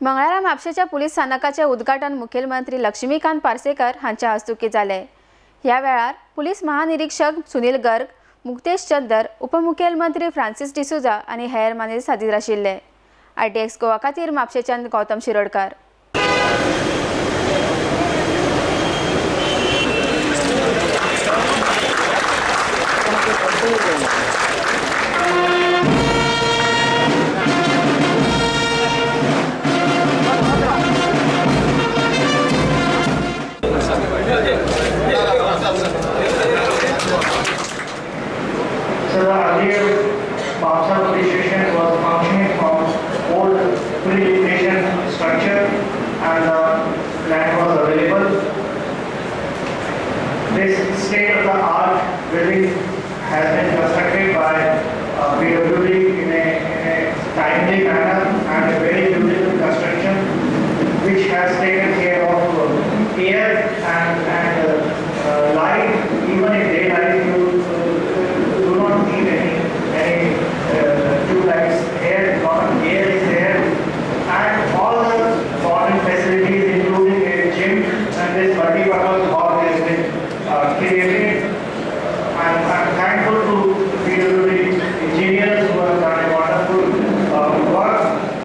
मंगळारा म्हापशेच्या पुलीस स्थानकाचे उद्घाटन मुखेलमंत्री लक्ष्मीकांत पार्सेकर हांच्या हस्तुकी जाले। ह्या वेळार पुलीस महानिरीक्षक सुनील गर्ग, मुक्तेश चंदर, उपमुखेलमंत्री फ्रांसिस डिसुजा आनी हेर मानेस्त हाजीर आशिल्ले। ITX गोवा खातीर म्हापशेच्यान Gautam Shirodkar. So the earlier Mapusa police station was functioning from old pre-litigation structure and the land was available. This state-of-the-art building has been constructed by PWD in a timely manner and a very beautiful construction which has taken care of air and light. Even in daylight you do not need any tube lights here. Lot of air is there and all the modern facilities including a gym and this multi-purpose hall has been created. I'm thankful